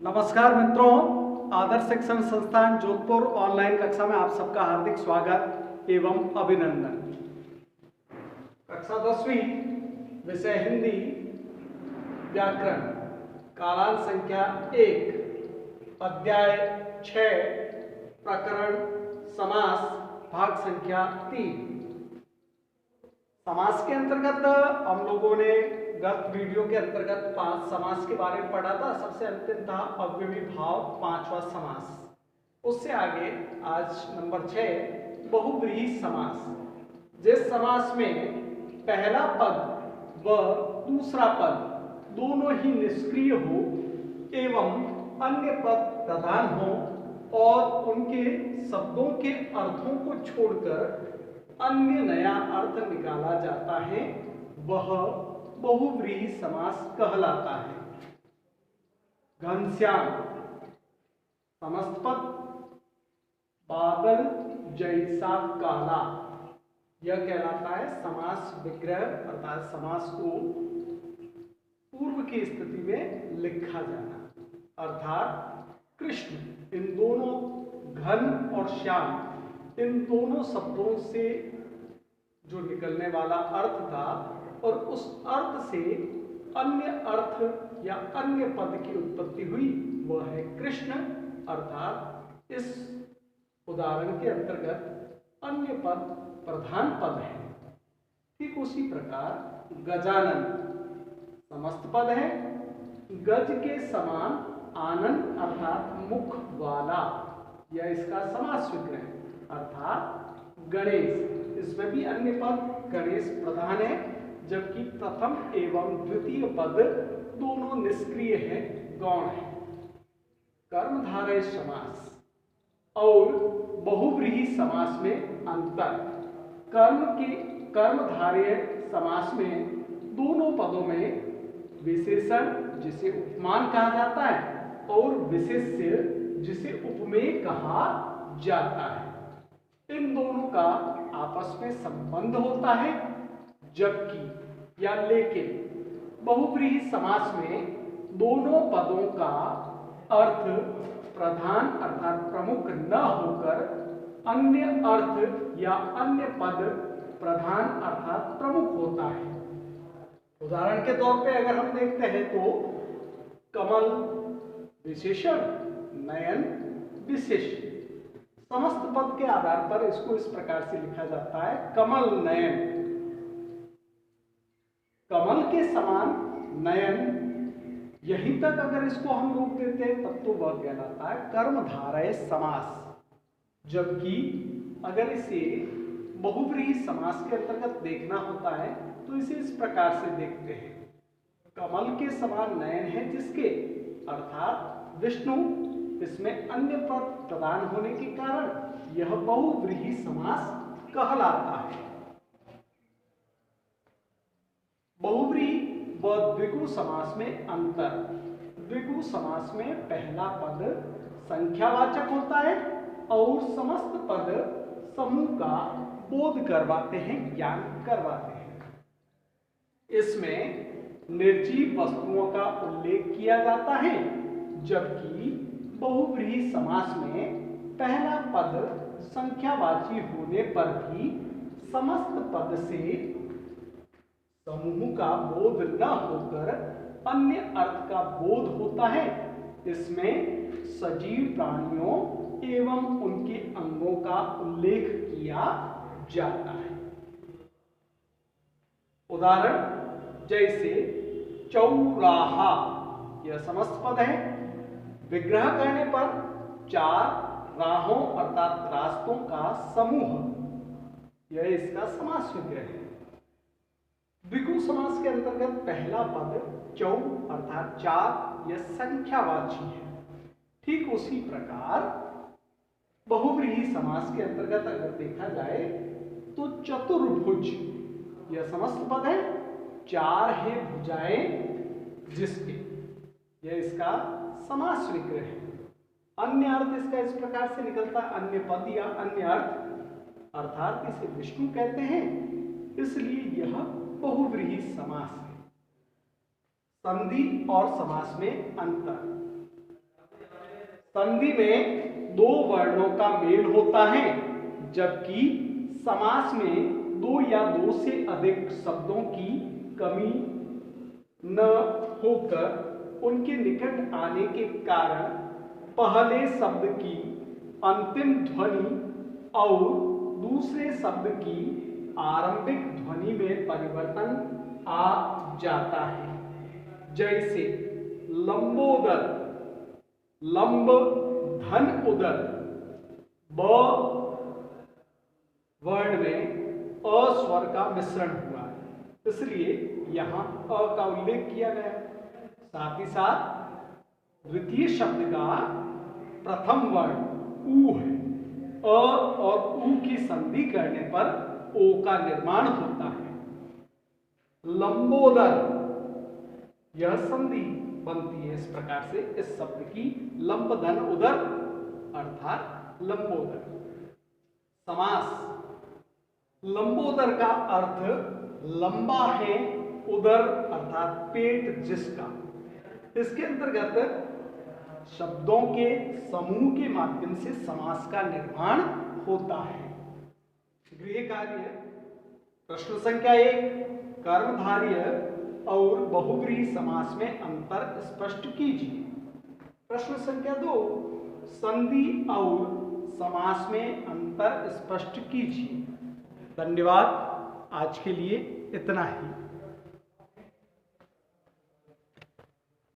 नमस्कार मित्रों, आदर्श शिक्षण संस्थान जोधपुर ऑनलाइन कक्षा में आप सबका हार्दिक स्वागत एवं अभिनंदन। कक्षा 10वीं विषय हिंदी व्याकरण कालांश संख्या 1 अध्याय 6 प्रकरण समास भाग संख्या 3। समास के अंतर्गत हम लोगों ने गत वीडियो के अंतर्गत 5 समास के बारे में पढ़ा था। सबसे अंतिम था अव्ययी भाव 5वां समास। उससे आगे आज नंबर 6 बहुव्रीहि समास। जिस समास में पहला पद व दूसरा पद दोनों ही निष्क्रिय हो एवं अन्य पद प्रधान हो और उनके शब्दों के अर्थों को छोड़कर अन्य नया अर्थ निकाला जाता है, वह बहुव्रीहि समास कहलाता है। घनश्याम समस्त पद बादल जैसा काला, यह कहलाता है समास विग्रह, अर्थात समास को पूर्व की स्थिति में लिखा जाना। अर्थात कृष्ण, इन दोनों घन और श्याम, इन दोनों शब्दों से जो निकलने वाला अर्थ था और उस अर्थ से अन्य अर्थ या अन्य पद की उत्पत्ति हुई, वह है कृष्ण। अर्थात इस उदाहरण के अंतर्गत अन्य पद प्रधान पद है। ठीक उसी प्रकार गजानन समस्त पद है, गज के समान आनंद अर्थात मुख वाला, यह इसका समास विग्रह। अर्थात गणेश, इसमें भी अन्य पद गणेश प्रधान है, जबकि प्रथम एवं द्वितीय पद दोनों निष्क्रिय है, गौण है। कर्मधारय समास और बहुव्रीहि समास में अंतर। कर्मधारय समास में दोनों पदों में विशेषण जिसे उपमान कहा जाता है और विशेष्य जिसे उपमेय कहा जाता है, इन दोनों का आपस में संबंध होता है। जबकि या लेकिन बहुव्रीहि समास में दोनों पदों का अर्थ प्रधान अर्थात प्रमुख न होकर अन्य अर्थ या अन्य पद प्रधान अर्थात प्रमुख होता है। उदाहरण के तौर पे अगर हम देखते हैं तो कमल विशेषण, नयन विशेष्य। समस्त पद के आधार पर इसको इस प्रकार से लिखा जाता है, कमल नयन। कमल के समान नयन, यहीं तक अगर इसको हम रोक देते हैं तब तो वह कहलाता है कर्मधारय समास। जबकि अगर इसे बहुव्रीहि समास के अंतर्गत देखना होता है तो इसे इस प्रकार से देखते हैं, कमल के समान नयन है जिसके, अर्थात विष्णु, इसमें अन्य पद प्रदान होने के कारण यह बहुव्रीहि समास कहलाता है। बहुव्रीहि व द्विगु समास में अंतर। द्विगु समास में पहला पद संख्यावाचक होता है और समस्त पद समूह का बोध करवाते हैं, ज्ञान करवाते हैं। इसमें निर्जीव वस्तुओं का उल्लेख किया जाता है, जबकि बहुव्रीहि समास में पहला पद संख्यावाची होने पर भी समस्त पद से समूह का बोध न होकर अन्य अर्थ का बोध होता है। इसमें सजीव प्राणियों एवं उनके अंगों का उल्लेख किया जाता है। उदाहरण जैसे चौराहा, यह समस्त पद है। विग्रह करने पर 4 राहों अर्थात रास्तों का समूह, यह इसका समास विग्रह है। द्विगु समास के अंतर्गत पहला पद चौ अर्थात 4, यह संख्यावाची है। ठीक उसी प्रकार बहुव्रीहि समास के अंतर्गत अगर देखा जाए तो चतुर्भुज, यह समस्त पद है, 4 है भुजाएं जिसके, यह इसका समास विग्रह है। अन्य अर्थ इसका इस प्रकार से निकलता है, अन्य पद या अन्य अर्थ, अर्थात इसे विष्णु कहते हैं, इसलिए यह बहुव्रीहि समास है। संधि और समास में अंतर। संधि में दो वर्णों का मेल होता है, जबकि समास में दो या दो से अधिक शब्दों की कमी न होकर उनके निकट आने के कारण पहले शब्द की अंतिम ध्वनि और दूसरे शब्द की आरंभिक ध्वनि में परिवर्तन आ जाता है। जैसे लंबोदर, लंब धन उदर, ब वर्ण में अ स्वर का मिश्रण हुआ है, इसलिए यहां अ का उल्लेख किया गया। साथ ही साथ द्वितीय शब्द का प्रथम वर्ण ऊ है। अ और ऊ की संधि करने पर ओ का निर्माण होता है। लंबोदर, यह संधि बनती है इस प्रकार से, इस शब्द की लंब धन उदर अर्थात लंबोदर। समास, लंबोदर का अर्थ लंबा है, उदर अर्थात पेट जिसका। इसके अंतर्गत शब्दों के समूह के माध्यम से समास का निर्माण होता है। गृह कार्य, प्रश्न संख्या 1, कर्मधारय और बहुव्रीहि समास में अंतर स्पष्ट कीजिए। प्रश्न संख्या 2, संधि और समास में अंतर स्पष्ट कीजिए। धन्यवाद। आज के लिए इतना ही।